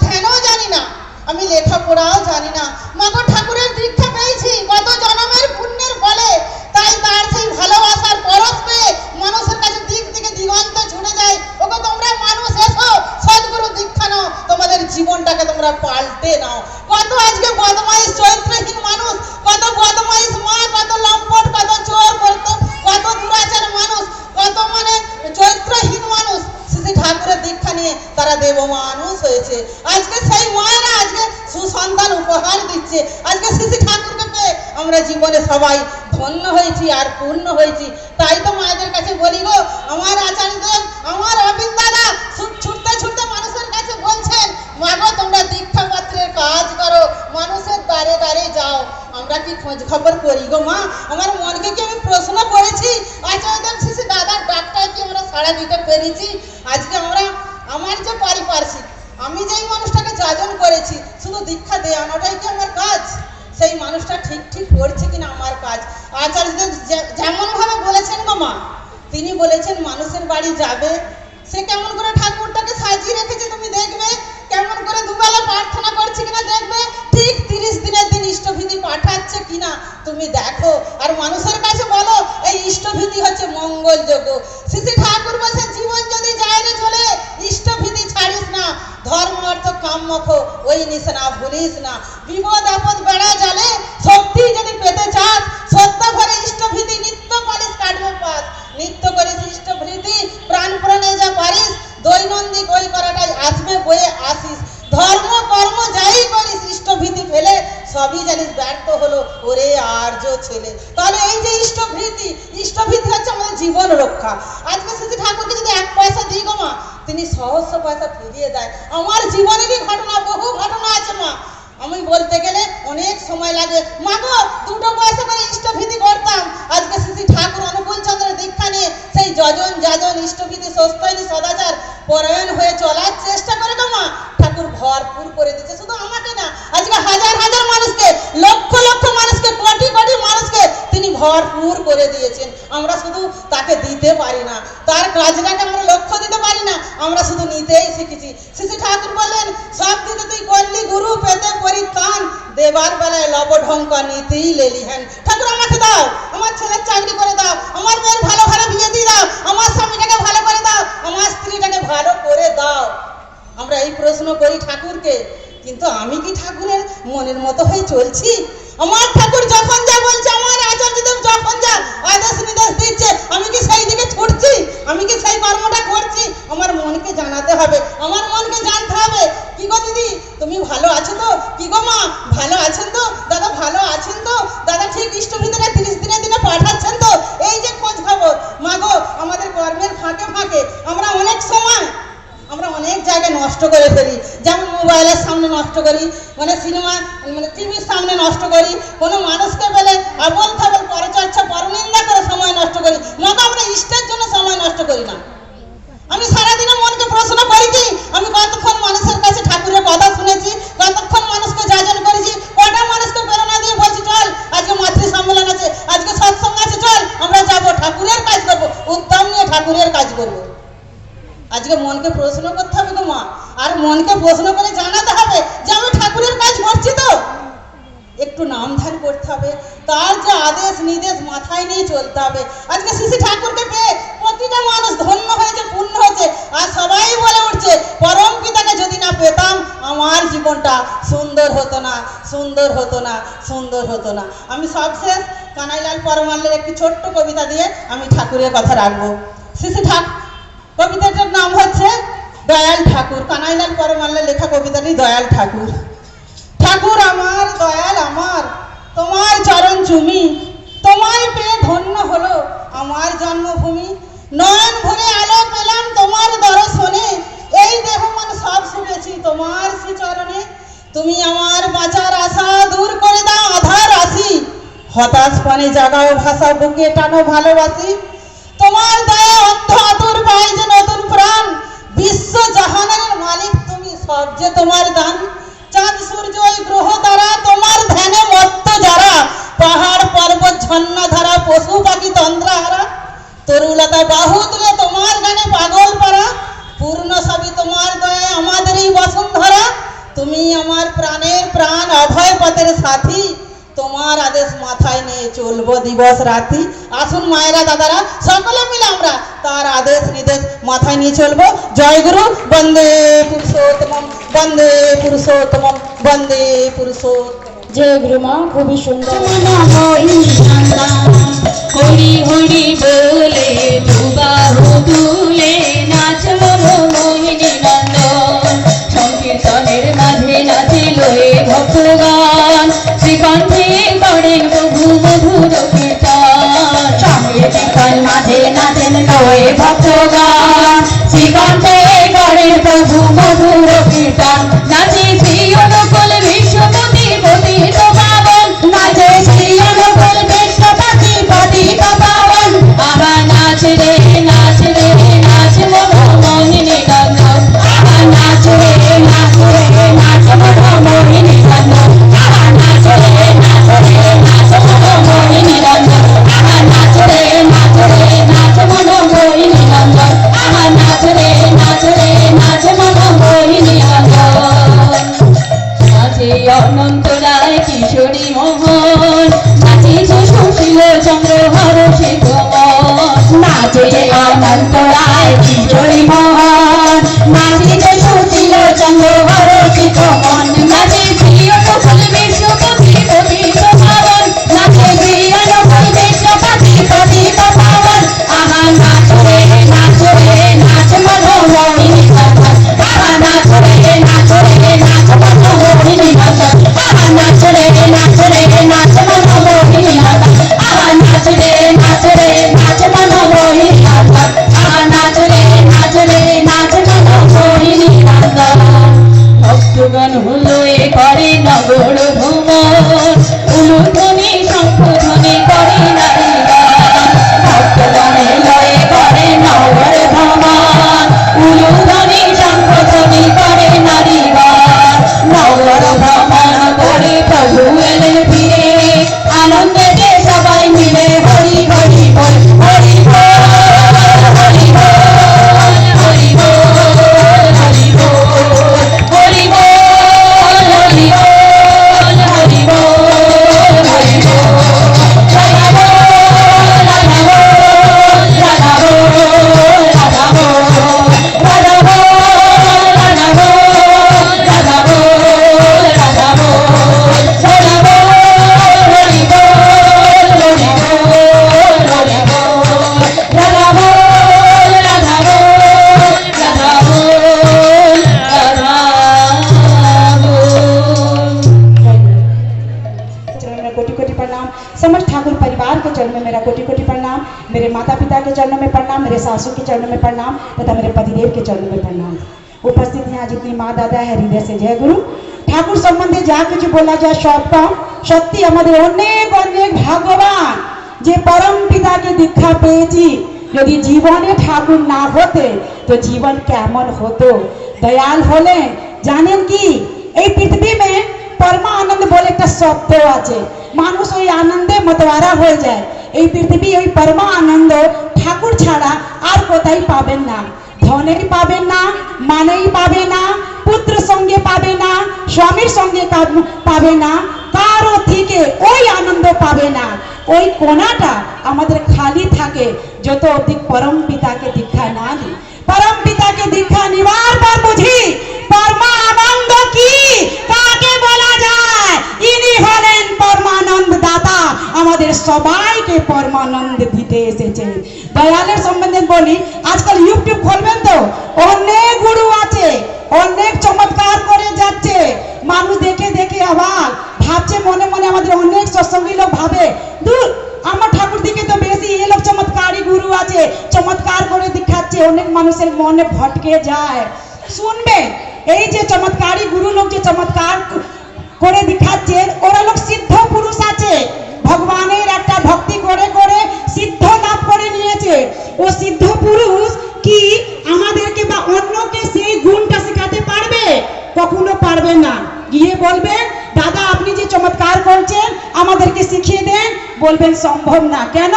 ধ্যানও জানি না, আমি লেখাপড়াও জানি না, মাগো ঠাকুরের দীক্ষা পেয়েছি কত জন্মের পুণ্যের ফলে। তাই তার সেই ভালোবাসার পরশ পেয়ে মানুষের কাছে দিক থেকে দিগন্ত ছুটে যায়। ওগো তোমরা মানুষ এসো, সদ্গুরু জীবনটাকে তোমরা পাল্টে নাও। কত আজকে বদমাইশ চরিত্রহীন মানুষ, কত বদমাইশ মা, কত লম্পট, কত চোর, কত দুরাচার মানুষ, কত মানে চরিত্রহীন মানুষ শ্রী ঠাকুরের দীক্ষা নিয়ে তারা দেব মানুষ হয়েছে। আজকে সেই মায়েরা আজকে সুসন্তান উপহার দিচ্ছে। আজকে শ্রী ঠাকুরকে পেয়ে আমরা জীবনে সবাই ধন্য হয়েছি আর পূর্ণ হয়েছি। তাই তো মায়েদের কাছে বলি গো, আমার আচার্যদেব, আমার অবিন দাদা ছুটতে ছুটতে মানুষের কাছে বলছেন, মাগো তোমরা দীক্ষাপত্রের কাজ করো, মানুষের দ্বারে দ্বারে যাও। আমরা কি খোঁজ খবর করি গো মা? আমার মনকে কি আমি প্রশ্ন করেছি? আচার্যদেব শ্রী দাদার ডাকটায় কি আমরা সাড়া দিতে পেরেছি? আজকে আমরা আমার যে পারিপার্শ্বিক, আমি যেই মানুষটাকে যাজন করেছি, শুধু দীক্ষা দেওয়ানোটাই কি আমার কাজ? সেই মানুষটা ঠিক ঠিক করছে কিনা আমার কাজ। আচার্যদেব যেমন ভাবে বলেছেন গো মা, তিনি বলেছেন মানুষের বাড়ি যাবে, সে কেমন করে ঠাকুরটাকে সাজিয়ে রেখেছে তুমি দেখবে, কেমন করে দুবেলা প্রার্থনা করছে কিনা দেখবে, ঠিক 30 দিনের দিন ইষ্টভীতি পাঠাচ্ছে কিনা তুমি দেখো। আর মানুষের কাছে বলো এই ইষ্টভীতি হচ্ছে মঙ্গলযোগ্য। শ্রী ঠাকুর বলছেন, জীবন যদি যায় রে চলে, ইষ্টভীতি ছাড়িস না, ধর্ম অর্থ কাম মুখ ওই নিশানা ভুলিস না। বিপদ আপদ বেড়া জালে শক্তি যদি পেতে চাস, সত্য ভরে ইষ্টভীতি নিত্য পারিস কাটবে পাস। নিত্য করিস ইষ্টভীতি, প্রাণ প্রাণে যা পারিস, দৈনন্দিন ওই করাটাই আসবে বয়ে আসিস। ধর্ম কর্ম যাই করিস, ইষ্টভীতি ফেলে সবই জানিস ব্যর্থ হলো ওরে আর্য ছেলে। তাহলে এই যে ইষ্টভীতি, ইষ্টভীতি হচ্ছে আমাদের জীবন রক্ষা। আজকে শ্রী ঠাকুরকে যদি 1 পয়সা দিই গো মা, তিনি সহস্র পয়সা ফিরিয়ে দেয়। আমার জীবনেরই ঘটনা, বহু ঘটনা আছে মা। আমি বলতে গেলে অনেক সময় লাগে। মা গো 2 পয়সা করে ইষ্টভীতি করতাম, আজকে শ্রী ঠাকুর অনুকূল চন্দ্রের দীক্ষা নিয়ে সেই যজন যাজন ইষ্টভীতি সস্তৈনী সদাচার পরায়ণ হয়ে চলার চেষ্টা করে গো মা, ঠাকুর ভরপুর করে দিচ্ছে। শুধু আমাকে না, আজকে হাজার হাজার মানুষকে, লক্ষ লক্ষ মানুষকে, কোটি কোটি মানুষকে তিনি ভরপুর করে দিয়েছেন। আমরা শুধু তাকে দিতে পারি না, তার কাজটাকে আমরা লক্ষ্য দিতে পারি না, আমরা শুধু নিতেই শিখেছি। শ্রী ঠাকুর বললেন, সব দিতে তুই করলি গুরু, পেতে পরিত্রাণ, দেবার বেলায় লবঢঙ্ক নিতেই লেলি হ্যান। ঠাকুর আমাকে দাও, আমার ছেলের চাকরি করে দাও, আমার মেয়ের ভালো ভালো বিয়ে দিয়ে দাও, আমার স্বামীটাকে ভালো করে দাও, আমার স্ত্রীটাকে ভালো করে দাও। আমরা এই প্রশ্ন করি ঠাকুরকে, কিন্তু আমি কি ঠাকুরের মনের মতো হয়ে চলছি? আমার ঠাকুর যখন যা বলছে, আমার আচার্যদেব যখন যা আদেশ নির্দেশ দিচ্ছে, আমি কি সেই দিকে ছুটছি? আমি কি সেই কর্মটা করছি? আমার মনকে জানাতে হবে, আমার মনকে জানতে হবে। কি গো দিদি, তুমি ভালো আছো তো? কি গো মা, ভালো আছেন তো? দাদা ভালো আছেন তো? দাদা ঠিক ইষ্টভীতিটা 30 দিনের দিনে পাঠাচ্ছেন তো? এই যে খোঁজ খবর। মা গো, আমাদের কর্মের ফাঁকে ফাঁকে আমরা অনেক সময় আমরা অনেক জায়গায় নষ্ট করে ফেলি। যেমন মোবাইলের সামনে নষ্ট করি, মানে সিনেমা মানে টিভির সামনে নষ্ট করি, কোনো মানুষকে পেলে আবল থাবল পরচর্চা পরনিন্দা করে সময় নষ্ট করি। মতো আমরা ইষ্টের জন্য সময় নষ্ট করি না। আমি সারাদিনে মনকে প্রশ্ন করি কি, আমি কতক্ষণ মানুষের কাছে ঠাকুরের কথা শুনেছি, কতক্ষণ মানুষকে যাজন করেছি, কটা মানুষকে প্রেরণা দিয়ে বলছি চল আজকে মাতৃ সম্মেলন আছে, আজকে সৎসঙ্গ আছে, চল আমরা যাবো, ঠাকুরের কাজ করবো, উদ্যম নিয়ে ঠাকুরের কাজ করবো। আজকে মনকে প্রশ্ন করতে হবে গো মা, আর মনকে প্রশ্ন করে জানাতে হবে যে আমি ঠাকুরের কাজ করছি তো। একটু নাম ধ্যান করতে হবে, তার যে আদেশ নির্দেশ মাথায় নিয়ে চলতে হবে। আজকে শ্রী ঠাকুরকে পেয়ে প্রতিটা মানুষ ধন্য হয়েছে, পূর্ণ হয়েছে, আর সবাই বলে উঠছে পরম পিতাকে যদি না পেতাম আমার জীবনটা সুন্দর হতো না, সুন্দর হতো না, সুন্দর হতো না। আমি সবশেষ কানাইলাল পরমাল্যের একটি ছোট্ট কবিতা দিয়ে আমি ঠাকুরের কথা রাখবো। শ্রী ঠাকুর, কবিতাটার নাম হচ্ছে দয়াল ঠাকুর। কানাইলাল পরমাল্যের লেখা কবিতাটি দয়াল ঠাকুর। ঠাকুর আমার, দয়াল আমার, তোমার চরণ চুমি, তোমায় পেয়ে ধন্য হলো আমার জন্মভূমি। নয়ন ভরে আলো পেলাম তোমার দর্শনে, এই দেহ মন সব শুনেছি তোমার শ্রীচরণে। তুমি আমার বাঁচার আশা দূর করে দাও আধার রাশি, হতাশ পানে জাগাও ভাষা বুকে টানো ভালোবাসি। তোমার দয়া অন্ধ আতুর পাই যে নতুন প্রাণ, বিশ্ব জাহানের মালিক তুমি, সব যে তোমার দান। চাঁদ সূর্য ওই গ্রহ তারা তোমার ধ্যানে মত্ত যারা, পাহাড় পর্বত ঝর্ণা ধারা পশু পাখি তন্দ্রাহারা। তরুলতা বাহু তুলে তোমার গানে পাগল পারা, পূর্ণ সবই তোমার দয়ায় আমাদেরই বসুন্ধরা। তুমি আমার প্রাণের প্রাণ, অভয় পথের সাথী, তোমার আদেশ মাথায় নিয়ে চলবো দিবস রাত্রি। আসুন মায়েরা দাদারা সকলে মিলে আমরা তার আদেশ নির্দেশ মাথায় নিয়ে চলবো। জয় গুরু, বন্দে পুরুষোত্তমম, বন্দে পুরুষোত্তমম, বন্দে পুরুষোত্তম।
জয় গুরু মা, খুবই সুন্দর।
হরি হরি বলে দুবাহু তুলে নাচলো মোহিনী নন্দন, সংকীর্তনের মাঝে নাচিল এ ভক্তগান, শ্রীকণ্ঠে করেন প্রভু মধুর কীর্তন। সংকীর্তন মাঝে নাচেন এ ভক্তগান, শ্রীকণ্ঠে করেন প্রভু মধুর কীর্তন। নাচে শ্রী অনুকূল বিশ্বপতি পতিত পাবন, নাচে শ্রী অনুকূল বিশ্বপতি পতিত পাবন। আবার নাচ রে নাচ রে নাচ মোহিনী নন্দন, আবার নাচ রে নাচ রে নাচ মোহিনী নন্দন, আবার নাচ রে নাচ রে নাচ মোহিনী নন্দন, আবার নাচ রে নাচ রে নাচ মোহিনী নন্দন, আবার নাচ রে নাচ রে নাচ মোহিনী নন্দন। নাচে অনন্ত রায় কিশোরী মোহন, নাচিছে সুশীল চন্দ্র হরষে কমল। নাচে অনন্ত রায় কিশোরী মোহন, নাচিছে সুশীল চন্দ্র হরষে কমল। নাচে প্রিয় অনুকূল বিশ্বপতি পতিত পাবন, নাচে প্রিয় অনুকূল বিশ্বপতি পতিত পাবন। আহা নাচ রে নাচ রে নাচ মোহিনী নন্দন, আহা নাচ রে নাচ রে নাচ মোহিনী নন্দন, আহা নাচ রে নাচ রে নাচ মোহিনী নন্দন, আহা নাচ রে নাচ রে নাচ মোহিনী নন্দন, আহা নাচ রে নাচ রে নাচ মোহিনী নন্দন। ভক্তগণ হুলোয়ে করে নগর ভ্রমণ, উলুধ্বনি শঙ্খধ্বনি করে নারীগণ। ভক্তগণ লয়ে করে নগর ভ্রমণ, উলুধ্বনি শঙ্খধ্বনি করে নারীগণ। নগর ভ্রমণ করে প্রভু এলেন ফিরে, আনন্দেতে সবাই মিলে হরি হরি বল, হরি বল হরি বল হরি বল হরি বল হরি বল হরি বল হরি বল হরি বল। রাধা বল রাধা বল রাধা বল রাধা বল রাধা বল রাধা বল রাধা বল রাধা বল রাধা বল হরি বল হরি বল হরি বল রাধা বল রাধা বল রাধা বল রাধা বল।
चरण में कोटि कोटि प्रणाम। समस्त ठाकुर परिवार के चरण में मेरा कोटि कोटि प्रणाम। मेरे माता पिता के चरणों में प्रणाम, मेरे सासू के चरणों में प्रणाम तथा मेरे पतिदेव के चरणों में प्रणाम। उपस्थित यहाँ जितनी माँ दादा है हृदय से जय गुरु। ঠাকুর সম্বন্ধে যা কিছু বলা যায় সব কম। সত্যি আমাদের অনেক অনেক ভাগ্যবান যে পরম পিতাকে দীক্ষা পেয়েছি। যদি জীবনে ঠাকুর না হতে তো জীবন কেমন হতো। দয়াল হলেন জানেন কি, এই পৃথিবী में পরমা আনন্দ বলে একটা শব্দ আছে। মানুষ ওই আনন্দে মতওয়ারা হয়ে যায়। এই পৃথিবী ওই পরমা আনন্দ ঠাকুর ছাড়া আর কোথায় পাবেন না। ধনেই পাবেন না, মানেই পাবে না, পুত্র সঙ্গে পাবে না, স্বামীর সঙ্গে পাবে না, কারো থেকে ওই আনন্দ পাবে না। ওই কোনাটা আমাদের খালি থাকে যত অবধি পরম পিতাকে দীক্ষা না দিই। পরম পিতাকে দীক্ষা নিবার পর বুঝি পরমা আনন্দ কি কাকে বলা যায়। ইনি হলেন পরমানন্দ দাতা, আমাদের সবাইকে পরমানন্দ দিতে এসেছে। দয়ালের সম্বন্ধে বলি, আজকাল ইউটিউব খুলবেন তো অনেক গুরু আছে, অনেক চমৎকার করে যাচ্ছে। মানুষ দেখে দেখে অবাক ভাবছে, মনে মনে আমাদের অনেক সৎসঙ্গী লোক ভাবে দূর আমার ঠাকুর দিকে তো বেশি এ লোক চমৎকারী গুরু আছে, চমৎকার করে দেখাচ্ছে। অনেক মানুষের মনে ভটকে যায়। শুনবে এই যে চমৎকারী গুরু লোক যে চমৎকার করে দেখাচ্ছে, ওরা লোক সিদ্ধ পুরুষ আছে, ভগবানের একটা ভক্তি করে করে সিদ্ধ লাভ করে নিয়েছে। ও সিদ্ধ পুরুষ কি আমাদেরকে বা অন্যকে সেই গুণটা শেখাতে পারবে? কখনো পারবে না। গিয়ে বলবেন দাদা আপনি যে চমৎকার করছেন আমাদেরকে শিখিয়ে দেন, বলবেন সম্ভব না। কেন?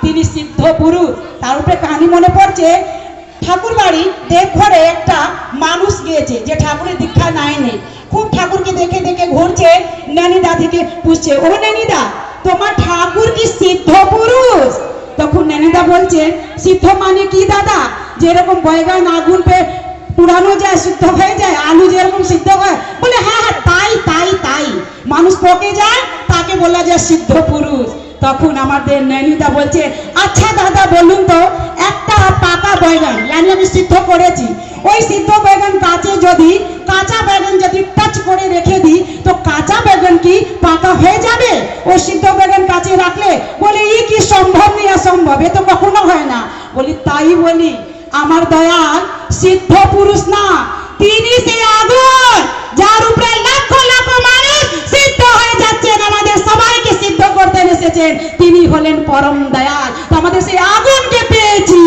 তিনি সিদ্ধ পুরুষ। তার উপরে কাহিনী মনে পড়ছে, ঠাকুর বাড়ি দেবঘরে একটা মানুষ গিয়েছে যে ঠাকুরের দীক্ষা নেয়নি, খুব ঠাকুরকে দেখে দেখে ঘুরছে,
নैनीदा থেকে পুছছে, ও নैनीदा তোমার ঠাকুর কি সিদ্ধ পুরুষ? তখন নैनीदा বলছে, সিদ্ধ মানে কি দাদা? যেরকম বয়গান আগুন পে পুরানো যায় সিদ্ধ হয়ে যায়, আলু যেরকম সিদ্ধ হয়। বলে হ্যাঁ হ্যাঁ তাই তাই তাই, মানুষ পকে যায় তাকে বলা যায় সিদ্ধ পুরুষ। তখন আমাদের নैनीदा বলছে, আচ্ছা দাদা বলুন তো, একটা পাকা बैगन यानी আমি সিদ্ধ করেছি, ওই সিদ্ধ बैगन গাছে যদি কাঁচা बैगन যদি টাচ করে রেখে দিই তো কাঁচা बैगन কি পাকা হয়ে যাবে? ও সিদ্ধ बैगन কাছে রাখলে? বলে ই কি সম্ভব নেই, অসম্ভব, এ তো কখনো হয় না। বলি তাই বলি, আমার দয়াল সিদ্ধ পুরুষ না, তিনি সেই আগুন যার উপরে লাখ লাখ মানুষ সিদ্ধ হয়ে যাচ্ছেন, আমাদের সবাইকে সিদ্ধ করতে এসেছেন, তিনি হলেন পরম দয়াল। তো আমাদের সেই আগুনকে পেয়েছি,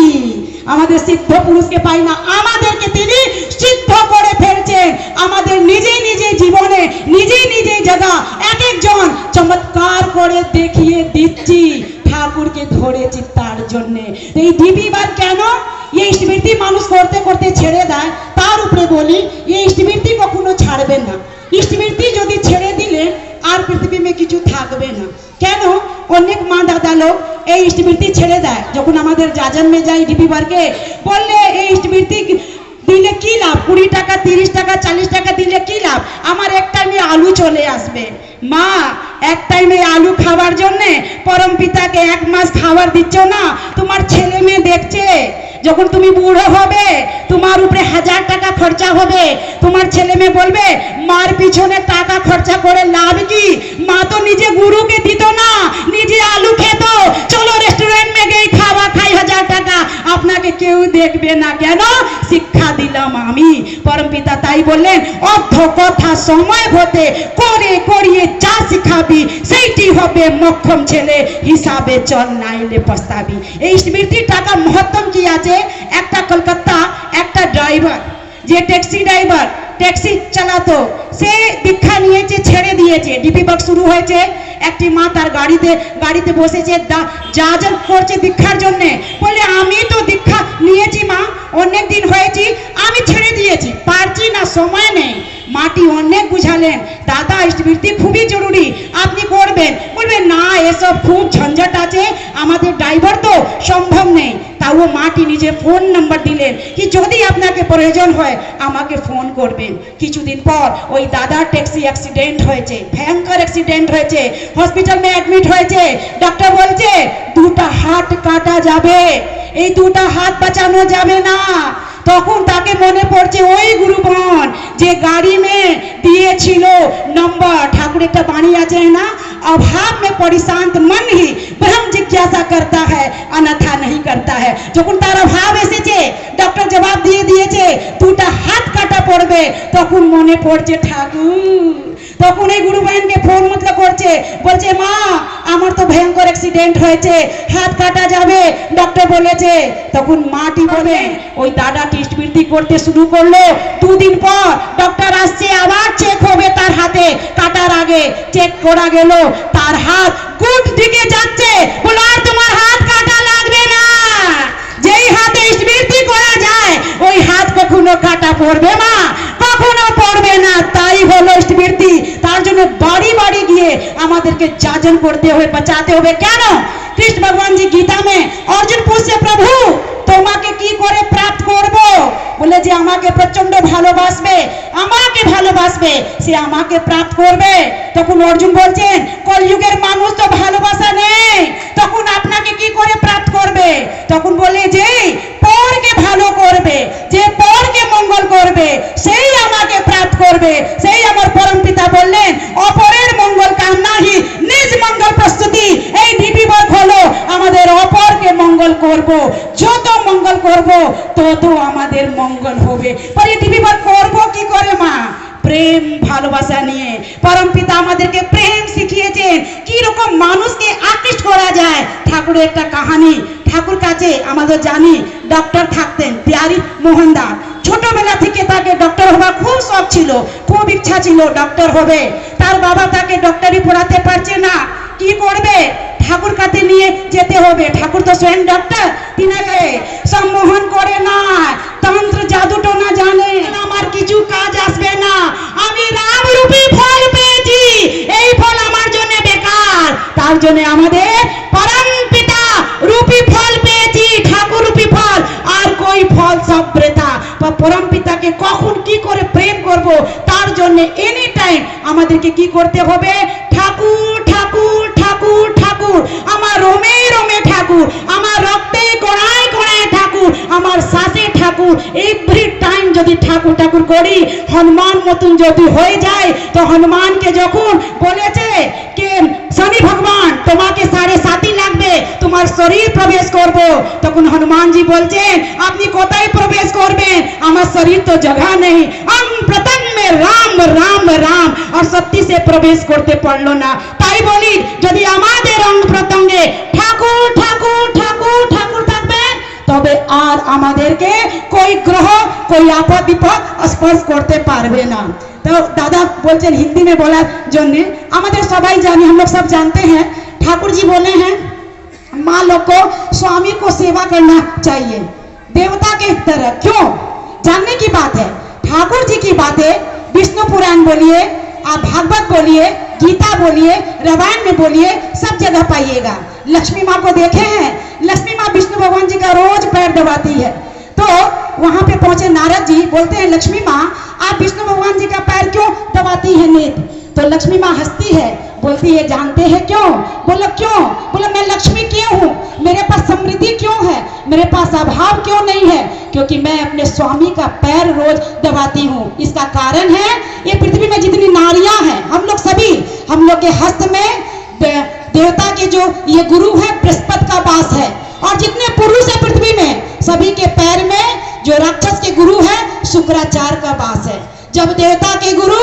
আমাদের সিদ্ধ পুরুষকে পাই না, আমাদেরকে তিনি সিদ্ধ করে ফেলছেন। আমাদের নিজে নিজে জীবনে নিজে নিজে জায়গা এক একজন চমৎকার করে দেখিয়ে দিচ্ছি, ঠাকুরকে ধরেছি তার জন্যে। এই ডিবিবার কেন এই স্মৃতি মানুষ করতে করতে ছেড়ে দেয়, তার উপরে বলি এই স্মৃতি কখনো ছাড়বেন না। স্মৃতি যদি ছেড়ে দিলে আর পৃথিবী মে কিছু থাকবে না। কেন? অনেক মা দাদা লোক এই স্মৃতি ছেড়ে দেয়। যখন আমাদের যাজন মে যাই ডিবিবারকে বললে এই স্মৃতি দিলে কি লাভ, 20 টাকা 30 টাকা 40 টাকা দিলে কি লাভ, আমার এক টাইমে আলু চলে আসবে। মা এক টাইমে আলু খাওয়ার জন্য পরম পিতাকে 1 মাস খাবার দিচ্ছ না, তোমার ছেলে মেয়ে দেখছে, যখন তুমি বুড়ো হবে তোমার উপরে 1000 টাকা খরচা হবে, তোমার ছেলে মেয়ে বলবে মার পিছনে টাকা খরচা করে লাভ কি, মা তো নিজে গুরুকে দিত না, নিজে আলু খেত, চলো রেস্টুরেন্ট মে গিয়ে খাওয়া খাই 1000 টাকা, আপনাকে কেউ দেখবে না, কেন? শিক্ষা দিলাম আমি। পরম পিতা তাই বললেন, অর্ধ কথা সময় হতে করে করিয়ে যা শিখাবি সেইটি হবে মক্ষম ছেলে, হিসাবে চল নাইলে পস্তাবি। এই স্মৃতির টাকা মহত্তম কি আছে? একটা কলকাতা একটা ড্রাইভার, যে ট্যাক্সি ড্রাইভার ট্যাক্সি চালাতো, সে দীক্ষা নিয়েছে, ছেড়ে দিয়েছে, ডিপি বাক শুরু হয়েছে, একটি মা তার গাড়িতে বসেছে, যাজন করছে দীক্ষার জন্য, বলে আমি তো দীক্ষা নিয়েছি মা, অনেক দিন হয়েছি, আমি ছেড়ে দিয়েছি, পারছি না, সময় নেই। মাটি অনেক বুঝালেন, দাদা স্মৃতি খুবই জরুরি, আপনি করবেন। বলবেন না এসব খুব ঝঞ্ঝাট আছে, আমাদের ড্রাইভার তো সম্ভব নেই। তাও মাটি নিজে ফোন নাম্বার দিলেন কি যদি আপনাকে প্রয়োজন হয় আমাকে ফোন করবেন। কিছুদিন পর ওই দাদার ট্যাক্সি অ্যাক্সিডেন্ট হয়েছে, ভয়ঙ্কর অ্যাক্সিডেন্ট হয়েছে, হসপিটাল মে অ্যাডমিট হয়েছে, ডক্টর বলছে 2টা হাত কাটা যাবে, এই 2টা হাত বাঁচানো যাবে না। তখন তাকে মনে পড়ছে ওই গুরুবন যে গাড়ি মে দিয়েছিল নম্বর, ঠাকুর একটা বাণী আছে না, अभाव में परिशांत मन ही ब्रह्म जिज्ञासा करता है अन्यथा नहीं करता है। যখন তার অভাব এসেছে, ডক্টর জবাব দিয়ে দিয়েছে 2টা হাত কাটা পড়বে, তখন মনে পড়ছে ঠাকুর। তখন এই গুরু বহনকে ফোন মতলব করছে, বলছে মা আমার তো ভয়ঙ্কর অ্যাক্সিডেন্ট হয়েছে, হাত কাটা যাবে, ডক্টর বলেছে। তখন মাটি বলে ওই দাদাটি স্মৃতি করতে শুরু করলো। 2 দিন পর ডক্টর আসছে, আবার চেক হবে তার হাতে, কাটার আগে চেক করা গেল, তার হাত গুড দিকে যাচ্ছে, বলে আর তোমার হাত কাটা লাগবে না। যেই হাতে স্মৃতি করা যায় ওই হাত কখনো কাটা পড়বে মা, কখনো পড়বে না। তাই হলো স্মৃতি। তার জন্য বাড়ি বাড়ি গিয়ে আমাদেরকে যাজন করতে হবে, বাঁচাতে হবে। কেন? কৃষ্ণ ভগবান জি গীতা মে অর্জুন पूछছে প্রভু তোমাকে কি করে প্রাপ্ত করব? বলে যে আমাকে প্রচন্ড ভালোবাসবে, আমাকে ভালোবাসবে, সে আমাকে প্রাপ্ত করবে। তখন অর্জুন বলছেন কলযুগের মানুষ তো ভালোবাসা নেই, তখন আপনাকে কি করে প্রাপ্ত করবে? তখন বলে যে পরকে ভালো করবে, যে পরকে মঙ্গল করবে সেই আমাকে প্রাপ্ত করবে। সেই আমার পরম পিতা বললেন অপরের মঙ্গল কামনা হি নিজ মঙ্গল প্রস্তুতি। এই ডিবি বর্গ হলো আমাদের অপরকে মঙ্গল করব, যত মঙ্গল করব তত আমাদের মঙ্গল হবে। পরে ডিবি বর্গ করব কি করে মা? প্রেম ভালোবাসা নিয়ে। পরম পিতা আমাদেরকে প্রেম শিখিয়েছেন, কি রকম মানুষকে আকৃষ্ট করা যায়। ঠাকুরের একটা কাহিনী, ঠাকুর কাছে আমাদের জানি ডক্টর থাকতেন বিহারী মোহন দাস। ছোটবেলা থেকে তাকে ডক্টর হওয়ার খুব শখ ছিল, খুব ইচ্ছা ছিল ডক্টর হবে। তার বাবা তাকে ডক্টরি পড়াতে পারছে না, কি করবে? ঠাকুর কাছে নিয়ে যেতে হবে। ঠাকুর তো স্বয়ং ডক্টর, তিনাকে সম্মোহন করে না, তন্ত্র জাদুটো না জানে, আমার কিছু কাজ আসবে না, আমি রাম রূপী ফল পেয়েছি, এই তার জন্য আমাদের পরম পিতা রূপী ফল পেয়েছি, ঠাকুর রূপী ফল, আর কই ফল সব বৃথা। পরম পিতাকে কখন কি করে প্রেম করব, তার জন্য এনি টাইম আমাদেরকে কি করতে হবে? ঠাকুর ঠাকুর ঠাকুর ঠাকুর, আমার রোমে রোমে ঠাকুর, আমার রক্তে গোড়ায় গোড়ায় ঠাকুর, আমার শ্বাসে ঠাকুর। এভরি টাইম যদি ঠাকুর ঠাকুর করি, হনুমান মতন যদি হয়ে যায়, তো হনুমানকে যখন বলেছে যে শনি ভগবান তোমাকে 7.5 লাগবে, তোমার শরীর প্রবেশ করব, তখন হনুমানজি বলছেন আপনি কোথায় প্রবেশ করবেন, আমার শরীর তো जगह नहीं, अंग प्रत्यंग में राम राम राम, और सत्य से प्रवेश করতে পারলো না। তাই বলি যদি আমাদের অঙ্গ প্রত্যঙ্গে ঠাকুর ঠাকুর ঠাকুর ঠাকুর থাকবে, তবে আর আমাদেরকে कोई ग्रह कोई आपद विपद स्पर्श করতে পারবে না। तो दादा बोलছেন हिंदी में बोलाর জন্য, আমাদের সবাই জানি, हम लोग सब जानते हैं, ठाकुर जी बोले हैं माँ लोग को स्वामी को सेवा करना चाहिए देवता के तरह। क्यों? जानने की बात है, ठाकुर जी की बातें विष्णु पुराण बोलिए, आप भागवत बोलिए, गीता बोलिए, रामायण में बोलिए, सब जगह पाइएगा। लक्ष्मी माँ को देखे हैं, लक्ष्मी माँ विष्णु भगवान जी का रोज पैर दबाती है। तो वहां पे पहुंचे नारद जी, बोलते हैं लक्ष्मी माँ आप विष्णु भगवान जी का पैर क्यों दबाती है नेत? तो लक्ष्मी माँ हंसती है, बोलती है जानते हैं क्यों? बोलो क्यों? बोलो मैं लक्ष्मी क्यों हूँ, मेरे पास समृद्धि क्यों है, मेरे पास अभाव क्यों नहीं है? क्योंकि मैं अपने स्वामी का पैर रोज दबाती हूँ। इसका कारण है ये पृथ्वी में जितनी नारियां हैं, हम लोग सभी, हम लोग के हस्त में देवता के जो ये गुरु है बृहस्पति का वास है, और जितने पुरुष है पृथ्वी में सभी के पैर में जो राक्षस के गुरु है शुक्राचार्य का वास है। जब देवता के गुरु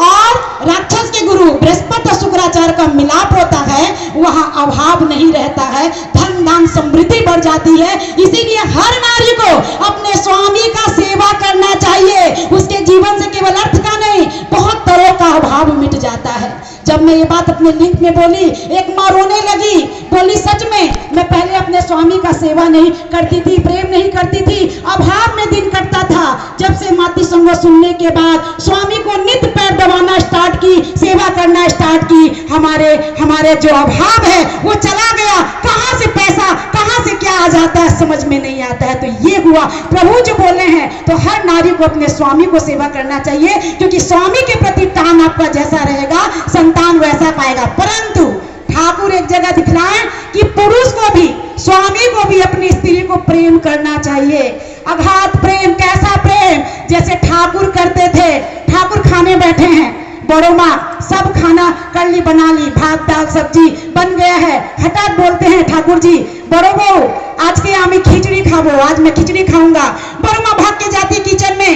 और राक्षस के गुरु बृहस्पति और शुक्राचार्य का मिलाप होता है, वहाँ अभाव नहीं रहता है, धन दान समृद्धि बढ़ जाती है। इसीलिए हर नारी को अपने स्वामी का सेवा करना चाहिए। उसके जीवन से केवल अर्थ का नहीं, बहुत तरह का अभाव मिट जाता है। जब मैं ये बात अपने लिंक में बोली, एक माँ रोने लगी, बोली सच में मैं पहले अपने स्वामी का सेवा नहीं करती थी, प्रेम नहीं करती थी, अभाव में दिन कटता था। जब से माती संग सुनने के बाद स्वामी को नित्य पैर दबाना स्टार्ट की, सेवा करना स्टार्ट की, हमारे जो अभाव है वो चला गया। कहाँ से पैसा, कहाँ से क्या आ जाता है समझ में नहीं आता है। तो ये हुआ, प्रभु जो बोले हैं, तो हर नारी को अपने स्वामी को सेवा करना चाहिए, क्योंकि स्वामी के प्रति टान आपका जैसा रहेगा संतान वैसा पाएगा। परंतु ठाकुर एक जगह दिखलाए कि पुरुष को भी, स्वामी को भी अपनी स्त्री को प्रेम करना चाहिए। अगाध प्रेम, कैसा प्रेम? जैसे ठाकुर करते थे। ठाकुर खाने बैठे हैं, बड़ो माँ सब खाना कर ली, बना ली, भात दाल सब्जी बन गया है, हठात बोलते हैं ठाकुर जी बड़ो बहू आज के यहाँ मैं खिचड़ी खाबो, आज मैं खिचड़ी खाऊंगा। बड़ो माँ भाग के जाती किचन में,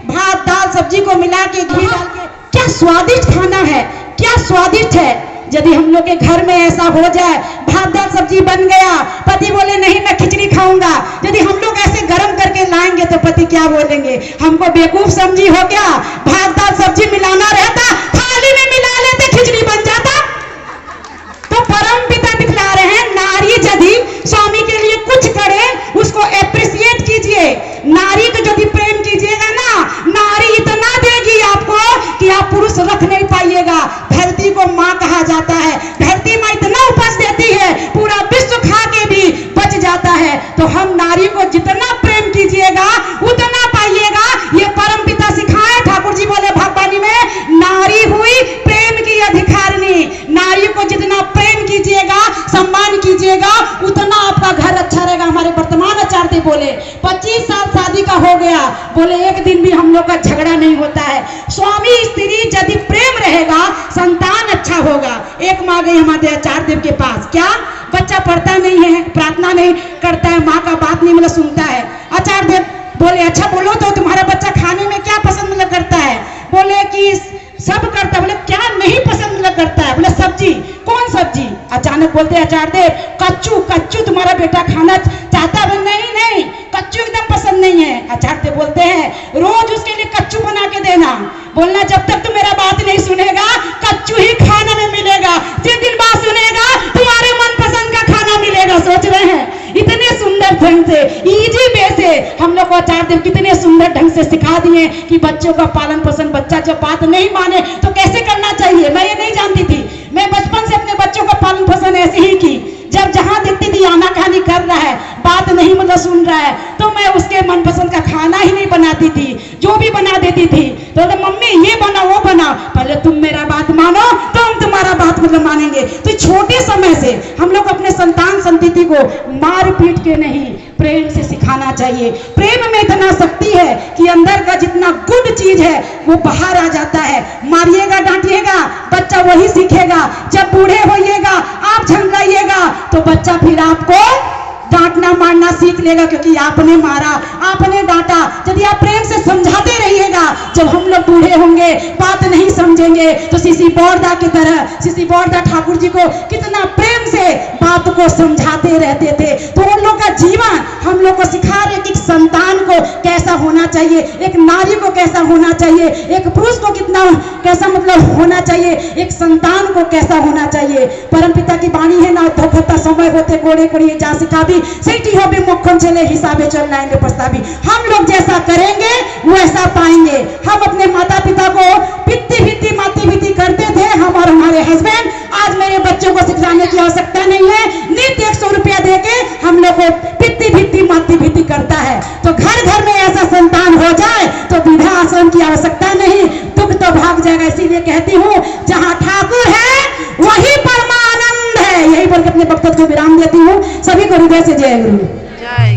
भात दाल सब्जी को मिला के घी डाल के, क्या स्वादिष्ट खाना है, क्या स्वादिष्ट है। यदि हम लोग के घर में ऐसा हो जाए, भात दाल सब्जी बन गया, पति बोले नहीं मैं खिचड़ी खाऊंगा, यदि हम लोग ऐसे गरम करके लाएंगे तो पति क्या बोलेंगे? हमको बेवकूफ समझी हो क्या? भात दाल सब्जी मिलाना रहता, थाली में मिला लेते, खिचड़ी बन जाता। तो परम पिता दिखला रहे हैं, नारी यदि स्वामी के लिए कुछ करे उसको एप्रिसिएट कीजिए। नारी को यदि प्रेम कीजिएगा ना, नारी इतना देगी आपको कि आप पुरुष रख नहीं पाइएगा। धरती को माँ कहा जाता है, धरती माँ इतना उपज देती है पूरा विश्व खा के भी बच जाता है। तो हम नारी को जितना प्रेम कीजिएगा उतना पाइएगा। ये परम पिता सिखाए, ठाकुर जी बोले भगवानी में, नारी हुई प्रेम की अधिकारिणी। नारी को जितना प्रेम कीजिएगा, सम्मान कीजिएगा, उतना आपका घर अच्छा रहेगा। हमारे वर्तमान आचार्य बोले 25 साल शादी का हो गया, बोले एक दिन भी हम लोग का झगड़ा नहीं होता है। स्वामी स्त्री यदि प्रेम रहेगा संतान अच्छा होगा। एक माँ गई हमारे आचार्य देव के पास, क्या बच्चा पढ़ता नहीं है, प्रार्थना नहीं करता है, माँ का बात नहीं मतलब सुनता है। आचार्य देव बोले अच्छा बोलो तो तुम्हारा बच्चा खाने में क्या पसंद मतलब करता है? बोले कि सब करता है। बोले क्या नहीं पसंद मतलब करता है? बोले सब्जी। कौन सब्जी? अचानक बोलते आचार्य देव कच्चू, कच्चू तुम्हारा बेटा खाना चाहता है? नहीं नहीं कच्चू एकदम पसंद नहीं है। आचार्य देव बोलते हैं रोज उसके लिए कच्चू बना के देना। बोलना जब तक तू मेरा बात नहीं सुनेगा कच्चू ही खाने में मिलेगा, जिस दिन बात सुनेगा तुम्हारे मनपसंद का खाना मिलेगा। सोच रहे हैं इतने सुंदर ढंग से, इजी वे से हम लोग को आचार्य देव कितने सुंदर ढंग से सिखा दिए कि बच्चों का पालन पोषण, बच्चा जब बात नहीं माने तो कैसे करना चाहिए। मैं ये नहीं जानती थी, मैं बचपन से अपने बच्चों का पालन पोषण डर रहा है, बात नहीं मतलब सुन रहा है, तो मैं उसके मनपसंद का खाना ही नहीं बनाती थी, जो भी बना देती थी। तो मम्मी ये बना वो बना, पहले तुम मेरा बात मानो तो हम तुम्हारा बात मतलब मानेंगे। तो छोटे समय से हम लोग अपने संतान संतति को मार पीट के नहीं, प्रेम से सिखाना चाहिए। प्रेम में इतना शक्ति है कि अंदर का जितना गुड चीज है वो बाहर आ जाता है। मारिएगा डांटिएगा बच्चा वही सीखेगा। जब बूढ़े होइएगा आप झंझलाइएगा तो बच्चा फिर आपको डांटना मारना सीख लेगा, क्योंकि आपने मारा आपने डांटा। यदि आप प्रेम से समझाते रहिएगा, जब हम लोग बूढ़े होंगे बात नहीं समझेंगे तो सीसी बौरदा की तरह सीसी बौरदा ठाकुर जी को कितना प्रेम से बात को समझाते रहते थे। तो उन लोग का जीवन हम लोग को सिखा रहे कि संतान को कैसा होना चाहिए, एक नारी को कैसा होना चाहिए, एक पुरुष को कितना कैसा मतलब होना चाहिए, एक संतान को कैसा होना चाहिए। परमपिता की वाणी है ना, धोखता समय होते गोड़े करिए जा सिखाबी, सेठी हो भी मुखन चले हिसाबे चल लाएंगे पछतावी। हम लोग जैसा करेंगे वैसा पाएंगे। हम अपने माता पिता को पित्ती भित्ती माती भित्ती करते थे, हम और हमारे हस्बैंड। आज मेरे बच्चों को सिखाने की आवश्यकता नहीं है, नित्य 100 रुपया देके हम लोग को पित्ती भित्ती माती भित्ती करता है। तो घर घर में ऐसा संतान हो जाए तो वृद्धा आश्रम की आवश्यकता नहीं, दुख तो भाग जाएगा। इसीलिए कहती हूँ जहाँ ठाकुर है वही परमानंद है। यही बोल के अपने वक्तव्य को विराम देती हूँ। सभी को हृदय से जय गुरु।
जय